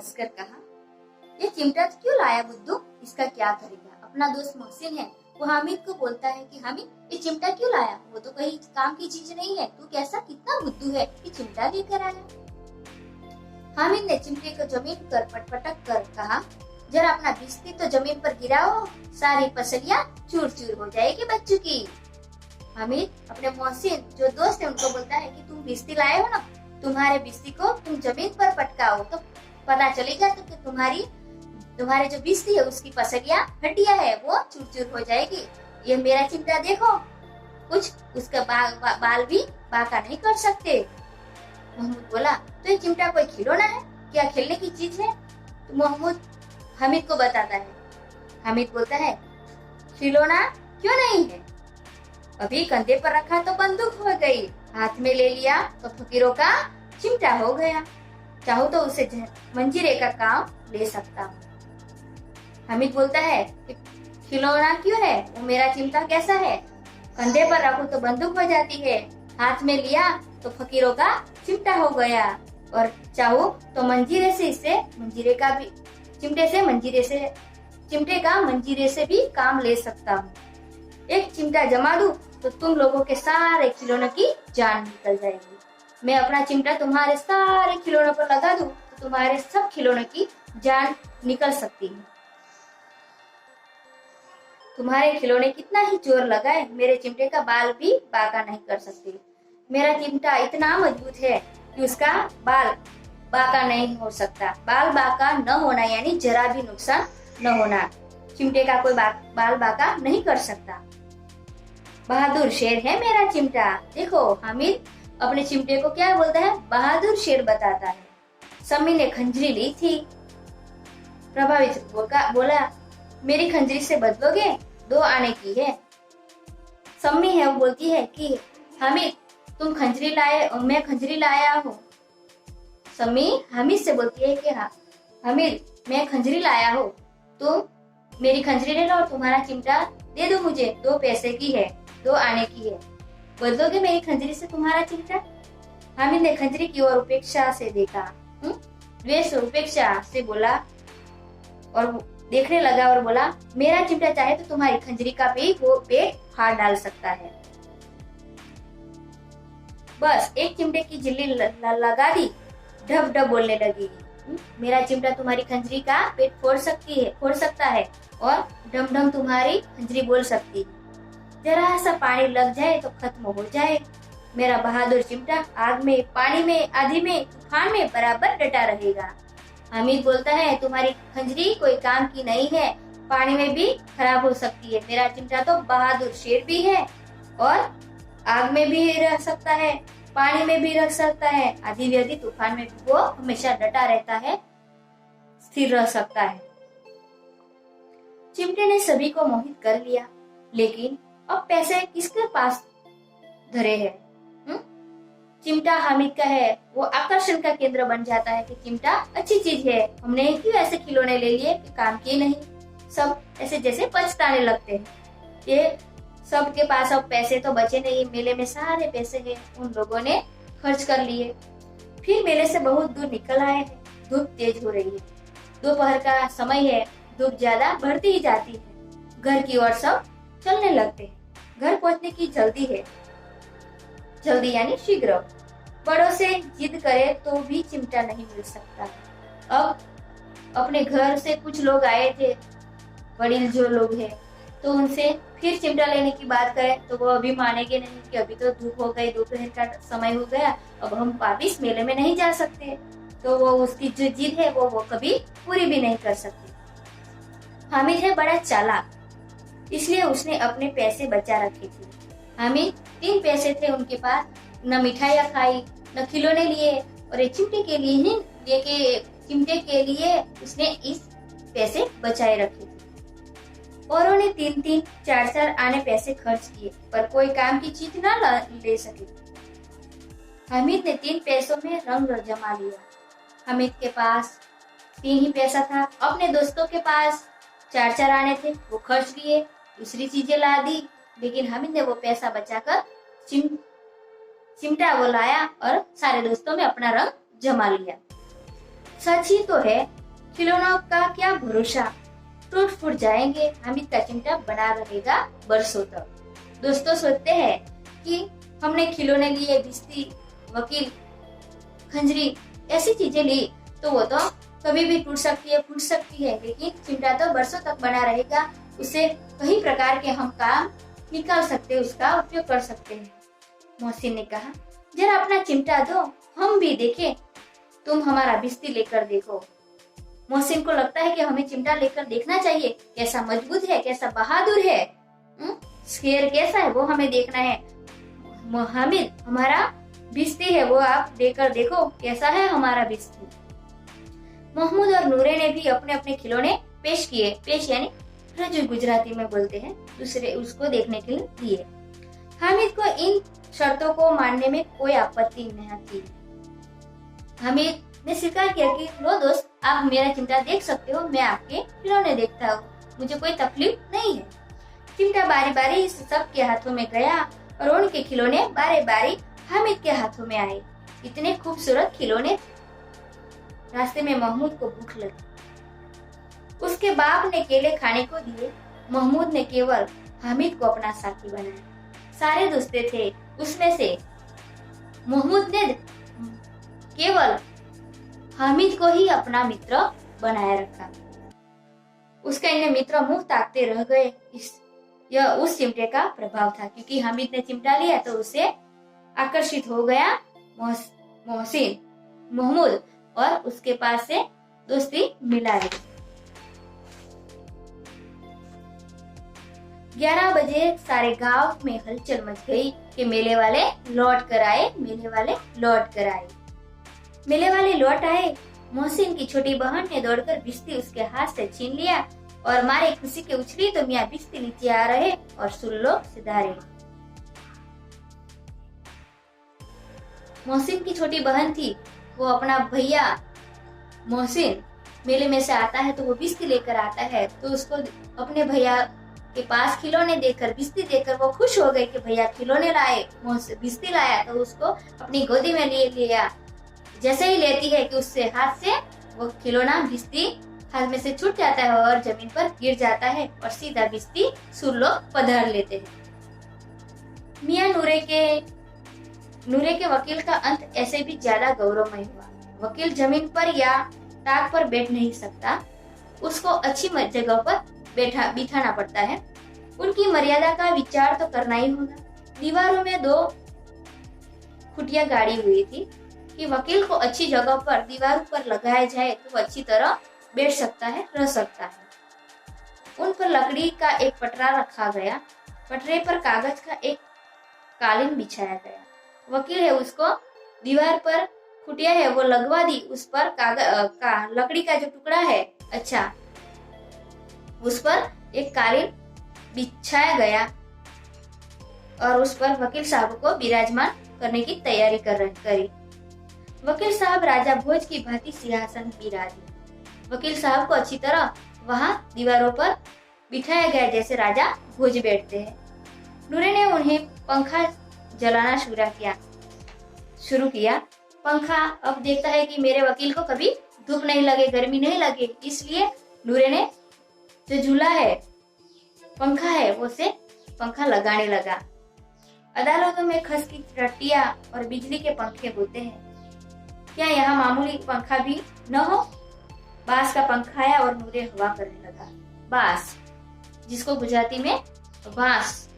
हंसकर कहा, ये चिमटा क्यों लाया बुद्धू, इसका क्या करेगा। अपना दोस्त मोहसिन है, वो हामिद को बोलता है कि हामिद ये चिमटा क्यों लाया, वो तो कहीं काम की चीज नहीं है, तू कैसा कितना बुद्धू है कि चिमटा लेकर आया। हामिद ने चिमटे को जमीन पर पटक कर कहा, जरा अपना बिस्ती तो जमीन पर गिराओ, सारी पसलियां चूर चूर हो जाएगी बच्चों की। हामिद अपने मोहसिन जो दोस्त है उनको बोलता है कि तुम बिस्ती लाए हो ना, तुम्हारे बिस्ती को तुम जमीन पर पटकाओ तो पता चलेगा तो कि तुम्हारे जो बिस्ती है उसकी पसलियां हड्डियां है वो चूर चूर हो जाएगी। ये मेरा चिमटा देखो, कुछ उसका बाल भी बाका नहीं कर सकते। महमूद बोला, तो ये चिमटा कोई खिलौना है क्या, खेलने की चीज है। तो महमूद हामिद को बताता है। हामिद बोलता है, खिलौना क्यों नहीं है, अभी कंधे पर रखा तो बंदूक हो गई, हाथ में ले लिया तो फकीरों का चिमटा हो गया, चाहो तो उसे मंजीरे का काम ले सकता हूँ। हामिद बोलता है कि खिलौना क्यों है, वो मेरा चिमटा कैसा है, कंधे पर रखो तो बंदूक हो जाती है, हाथ में लिया तो फकीरों का चिमटा हो गया, और चाहो तो मंजीरे से चिमटे का मंजीरे से भी काम ले सकता हूँ। एक चिमटा जमा दूं तो तुम लोगों के सारे खिलौनों की जान निकल जाएगी। मैं अपना चिमटा तुम्हारे सारे खिलौनों पर लगा दूं तो तुम्हारे सब खिलौनों की जान निकल सकती है। तुम्हारे खिलौने कितना ही जोर लगाए, मेरे चिमटे का बाल भी बाका नहीं कर सकते। मेरा चिमटा इतना मजबूत है कि उसका बाल बाका नहीं हो सकता। बाल बाका न होना यानी जरा भी नुकसान न होना, चिमटे का कोई बाल बाका नहीं कर सकता। बहादुर शेर है मेरा चिमटा। देखो, हामिद अपने चिमटे को क्या बोलता है, बहादुर शेर बताता है। सम्मी ने खंजरी ली थी। प्रभावित बोला, मेरी खंजरी से बदलोगे, 2 आने की है। सम्मी है वो बोलती है कि हामिद तुम खंजरी लाए और मैं खंजरी लाया हूँ। सम्मी हामिद से बोलती है कि हाँ हामिद मैं खंजरी लाया हूँ, तुम मेरी खंजरी ले लो और तुम्हारा चिमटा दे दो मुझे, 2 पैसे की है, 2 आने की है, बदलोगे मेरी खंजरी से तुम्हारा चिमटा। हामिद ने खंजरी की ओर उपेक्षा से देखा, द्वेष उपेक्षा से बोला और देखने लगा और बोला, मेरा चिमटा चाहे तो तुम्हारी खंजरी का भी वो पेट फाड़ डाल सकता है। बस एक चिमटे की झिल्ली लगा दी, ढब ढब बोलने लगी, मेरा चिमटा तुम्हारी खंजरी का पेट फोड़ सकता है और ढम ढम तुम्हारी खंजरी बोल सकती है। जरा सा पानी लग जाए तो खत्म हो जाए। मेरा बहादुर चिमटा आग में, पानी में, आंधी में, तूफान में बराबर डटा रहेगा। हामिद बोलता है, तुम्हारी खंजरी कोई काम की नहीं है, पानी में भी खराब हो सकती है, मेरा चिमटा तो बहादुर शेर भी है और आग में भी रह सकता है, पानी में भी रह सकता है, आधी व्याधि तूफान में भी वो हमेशा डटा रहता है, स्थिर रह सकता है। चिमटे ने सभी को मोहित कर लिया, लेकिन अब पैसे किसके पास धरे हैं? चिमटा हामिद का है, वो आकर्षण का केंद्र बन जाता है कि चिमटा अच्छी चीज है, हमने क्यों ऐसे खिलौने ले लिए कि काम किए नहीं। सब ऐसे जैसे पछताने लगते हैं। ये सबके पास अब पैसे तो बचे नहीं, मेले में सारे पैसे हैं, उन लोगों ने खर्च कर लिए। फिर मेले से बहुत दूर निकल आए हैं, धूप तेज हो रही है, दोपहर का समय है, धूप ज्यादा बढ़ती ही जाती है। घर की ओर सब चलने लगते हैं, घर पहुंचने की जल्दी है, जल्दी यानी शीघ्र। बड़ों से जिद करे तो भी चिमटा नहीं मिल सकता। अब अपने घर से कुछ लोग आए थे, वडील जो लोग हैं, तो उनसे फिर चिमटा लेने की बात करें तो वो अभी मानेंगे नहीं कि अभी तो धूप हो गई, दोपहर का समय हो गया, अब हम वापिस मेले में नहीं जा सकते। तो वो उसकी जो जिद है वो कभी पूरी भी नहीं कर सकती। हामिद है बड़ा चालाक, इसलिए उसने अपने पैसे बचा रखे थे। हामिद 3 पैसे थे उनके पास, न मिठाइयाँ खाई न खिलौने लिए, और एक चिमटे के लिए उसने इस पैसे बचाए रखे थे। औरों ने 3-3, 4-4 आने पैसे खर्च किए, पर कोई काम की चीज न ले सके। हामिद ने 3 पैसों में रंग जमा लिया। हामिद के पास 3 ही पैसा था, अपने दोस्तों के पास 4-4 आने थे, वो खर्च किए, दूसरी चीजें ला दी, लेकिन हामिद ने वो पैसा बचाकर चिमटा वो लाया और सारे दोस्तों में अपना रंग जमा लिया। सच ही तो है, खिलौनों का क्या भरोसा, टूट फूट जाएंगे। हामिद का चिमटा बना रहेगा बरसों तक। दोस्तों सोचते हैं कि हमने खिलौने लिए, बिस्ती, वकील, खंजरी, ऐसी चीजें ली तो वो तो कभी भी टूट सकती है, फूट सकती है, लेकिन चिमटा तो बरसों तक बना रहेगा। उससे कई प्रकार के हम काम निकाल सकते हैं, उसका उपयोग कर सकते हैं। मोहसिन ने कहा, जरा अपना चिमटा दो, हम भी देखें। तुम हमारा बिस्ती लेकर देखो। मोहसिन को लगता है कि हमें चिमटा लेकर देखना चाहिए, कैसा मजबूत है, कैसा बहादुर है, शेर कैसा है, वो हमें देखना है। हामिद, हमारा बिस्ती है, वो आप लेकर देखो कैसा है हमारा बिस्ती। महमूद और नूरे ने भी अपने अपने खिलौने पेश किए। पेश यानी रजू गुजराती में बोलते हैं, दूसरे उसको देखने के लिए दिए। हामिद को इन शर्तों को मानने में कोई आपत्ति नहीं थी। हामिद ने स्वीकार किया कि लो दोस्त, आप मेरा चिमटा देख सकते हो, मैं आपके खिलौने देखता हूँ, मुझे कोई तकलीफ नहीं है। चिमटा बारी बारी सबके हाथों में गया और उनके खिलौने बारी बारी हामिद के हाथों में आए। इतने खूबसूरत खिलौने। रास्ते में महमूद को भूख लगी। उसके बाप ने केले खाने को दिए। महमूद ने केवल हामिद को अपना साथी बनाया। सारे दोस्ते थे, उसमें से महमूद ने केवल हामिद को ही अपना मित्र बनाए रखा। उसके अन्य मित्र मुंह ताकते रह गए। यह उस चिमटे का प्रभाव था, क्योंकि हामिद ने चिमटा लिया तो उससे आकर्षित हो गया मोहसिन, महमूद, और उसके पास से दोस्ती मिला ली। 11 बजे सारे गांव में हलचल मच गई कि मेले वाले लौट कर आए, मेले वाले लौट कर आए। मेले वाले लौट आए। मोहसिन की छोटी बहन ने दौड़कर बिस्ती उसके हाथ से छीन लिया और मारे खुशी के उछली तो मियाँ बिस्ती नीचे आ रहे और सुल्लो सिधारे। मोहसिन की छोटी बहन थी, वो अपना भैया मोहसिन मेले में से आता है तो वो बिस्ती लेकर आता है, तो उसको अपने भैया के पास खिलौने देकर, बिस्ती देकर वो खुश हो गई कि भैया खिलौने लाए, बिस्ती लाया, तो उसको अपनी गोदी में ले लिया। जैसे ही लेती है कि उससे हाथ से वो खिलौना बिस्ती हाथ में से छूट जाता है और जमीन पर गिर जाता है और सीधा बिस्ती सुर लोग पधर लेते हैं। मियाँ नूरे के वकील का अंत ऐसे भी ज्यादा गौरवमय हुआ। वकील जमीन पर या ताक पर बैठ नहीं सकता, उसको अच्छी जगह पर बिठाना पड़ता है। उनकी मर्यादा का विचार तो करना ही होगा। दीवारों में 2 खुटिया गाड़ी हुई थी कि वकील को अच्छी जगह पर दीवारों पर लगाया जाए तो वो अच्छी तरह बैठ सकता है, रह सकता है। उन पर लकड़ी का एक पटरा रखा गया। पटरे पर कागज का एक कालीन बिछाया गया। वकील है, उसको दीवार पर खुटिया है वो लगवा दी, उस पर कागज लकड़ी का जो टुकड़ा है, अच्छा, उस पर एक कालीन बिछाया गया और उस पर वकील साहब को विराजमान करने की तैयारी करी। वकील साहब राजा भोज की भांति सिंहासन बिराजे। वकील साहब को अच्छी तरह वहां दीवारों पर बिठाया गया जैसे राजा भोज बैठते हैं। नूरे ने उन्हें पंखा जलाना शुरू किया। पंखा अब देखता है कि मेरे वकील को कभी धूप नहीं लगे, गर्मी नहीं लगे, इसलिए नूरे ने जो झूला है, पंखा है, वो से पंखा लगाने लगा। अदालतों में खस की टट्टियां और बिजली के पंखे होते हैं, क्या यहाँ मामूली पंखा भी न हो? बांस का पंखा आया और नूरे हवा करने लगा। बांस, जिसको गुजराती में बांस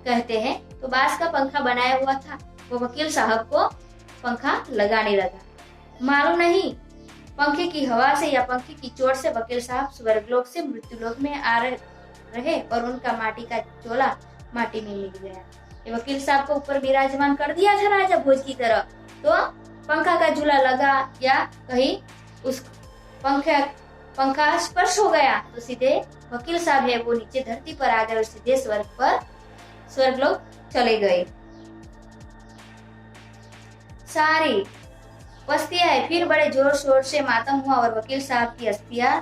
कहते हैं, तो बांस का पंखा बनाया हुआ था। वो वकील साहब को पंखा लगाने लगा। मालूम नहीं पंखे की हवा से या पंखे की चोट से वकील साहब स्वर्गलोक से मृत्युलोक में आ रहे और उनका माटी का चोला माटी में मिल गया। ये वकील साहब को ऊपर विराजमान कर दिया था राजा भोज की तरह, तो पंखा का झूला लगा या कहीं उस पंखा स्पर्श हो गया तो सीधे वकील साहब है वो नीचे धरती पर आ गए और सीधे स्वर्गलोक चले गए। सारी बस्तियां फिर बड़े जोर शोर से मातम हुआ और वकील साहब की अस्थियां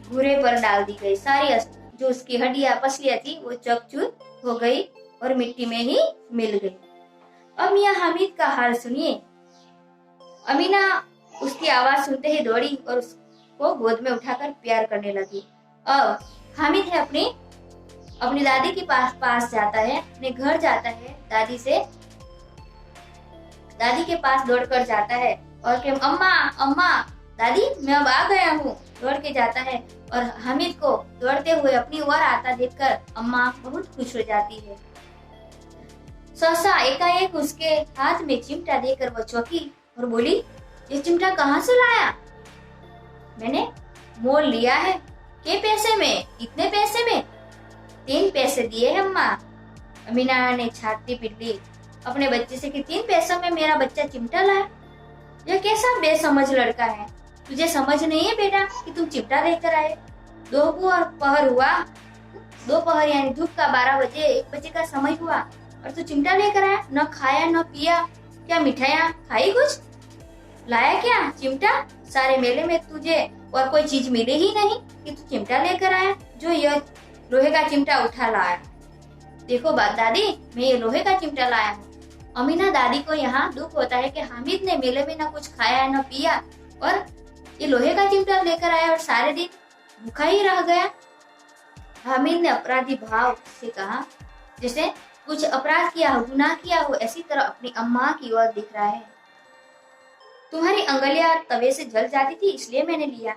घूरे पर डाल दी गई। सारी जो उसकी हड्डियां पसलियां थी वो चकचूर हो गई और मिट्टी में ही मिल गई। अब मियाँ हामिद का हाल सुनिए। अमीना उसकी आवाज सुनते ही दौड़ी और उसको गोद में उठाकर प्यार करने लगी। अब हामिद है अपनी दादी के पास जाता है, अपने घर जाता है, दादी के पास दौड़कर जाता है और कि अम्मा अम्मा दादी मैं अब आ गया हूँ, दौड़ के जाता है। और हामिद को दौड़ते हुए अपनी ओर आता देखकर अम्मा बहुत खुश हो जाती है। सहसा एकाएक उसके हाथ में चिमटा देकर वो चौंकी और बोली, ये चिमटा कहाँ से लाया? मैंने मोल लिया है। के पैसे में? इतने पैसे में? 3 पैसे दिए हैं अम्मा। अमीना ने छाती पीट ली अपने बच्चे से कि 3 पैसों में मेरा बच्चा चिमटा लाया? यह कैसा बेसमझ लड़का है, तुझे समझ नहीं है बेटा कि तुम चिमटा लेकर आए? दोपहर हुआ, दोपहर यानी धूप का 12 बजे 1 बजे का समय हुआ और तू चिमटा लेकर आया? न खाया न पिया, क्या मिठाइयाँ खाई? कुछ लाया क्या? चिमटा? सारे मेले में तुझे और कोई चीज मिली ही नहीं कि तू चिमटा लेकर आया, जो यह लोहे का चिमटा उठा लाया। देखो बात दादी, मैं ये लोहे का चिमटा लाया हूँ। अमीना दादी को यहाँ दुख होता है कि हामिद ने मेले में न कुछ खाया न पिया और ये लोहे का चिमटा लेकर आया और सारे दिन भूखा ही रह गया। हामिद ने अपराधी भाव से कहा, जैसे कुछ अपराध किया हो, गुनाह किया हो, ऐसी तरह अपनी अम्मा की ओर दिख रहा है। तुम्हारी अंगुलियां तवे से जल जाती थी इसलिए मैंने लिया।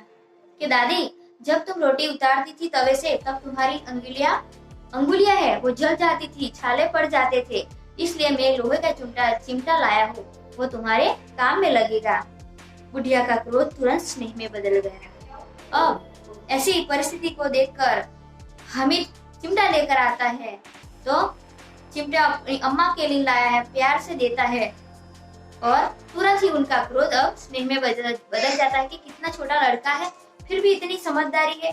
कि दादी जब तुम रोटी उतारती थी तवे से तब तुम्हारी अंगुलियां है वो जल जाती थी, छाले पड़ जाते थे, इसलिए मैं लोहे का चिमटा लाया हूँ, वो तुम्हारे काम में लगेगा। बुढ़िया का क्रोध तुरंत स्नेह में बदल गया। अब ऐसी परिस्थिति को देखकर हामिद चिमटा लेकर आता है तो चिमटा अपनी अम्मा के लिए लाया है, प्यार से देता है और तुरंत ही उनका क्रोध अब स्नेह में बदल जाता है कि कितना छोटा लड़का है फिर भी इतनी समझदारी है।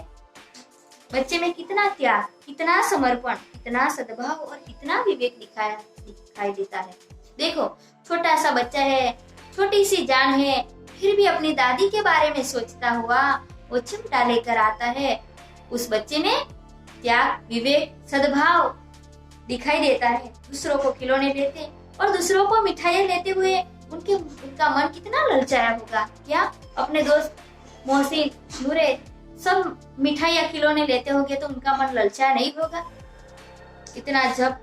बच्चे में कितना त्याग, कितना समर्पण, कितना सद्भाव और कितना विवेक दिखाई देता है। देखो छोटा सा बच्चा है, छोटी सी जान है, फिर भी अपनी दादी के बारे में सोचता हुआ वो चिमटा लेकर आता है। उस बच्चे में त्याग, विवेक, सद्भाव दिखाई देता है। दूसरों को खिलौने लेते और दूसरों को मिठाइयाँ लेते हुए उनका मन कितना ललचाया होगा। क्या अपने दोस्त मोहसिन, नूरे सब मिठाइयाँ खिलौने लेते होंगे तो उनका मन ललचाया नहीं होगा? इतना जब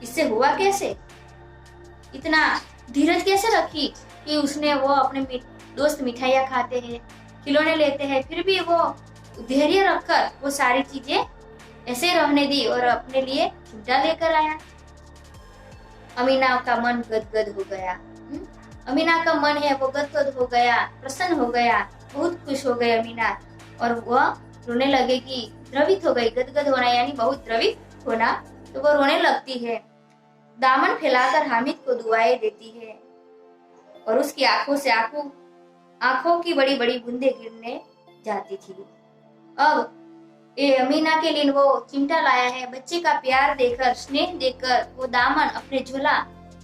इससे हुआ कैसे? इतना धीरज कैसे रखी कि उसने वो अपने दोस्त मिठाइयाँ खाते हैं, खिलौने लेते हैं, फिर भी वो धैर्य रखकर वो सारी चीजें ऐसे रहने दी और अपने लिए चिमटा लेकर आया। अमीना का मन गदगद हो गया। अमीना का मन है वो गदगद हो गया, प्रसन्न हो गया, बहुत खुश हो गई अमीना और वह रोने लगेगी। द्रवित हो गई, गदगद होना यानी बहुत द्रवित होना, तो वो रोने लगती है। दामन फैलाकर हामिद को दुआएं देती है और उसकी आंखों से आंखों की बड़ी बड़ी बूंदें गिरने जाती थी। अब ये अमीना के लिए वो चिमटा लाया है। बच्चे का प्यार देकर, स्नेह देकर वो दामन अपने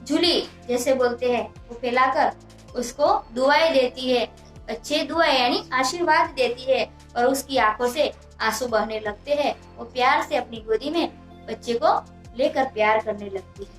झूली जैसे बोलते हैं वो फैलाकर उसको दुआएं देती है। अच्छे दुआएं यानी आशीर्वाद देती है और उसकी आंखों से आंसू बहने लगते हैं। वो प्यार से अपनी गोदी में बच्चे को लेकर प्यार करने लगती है।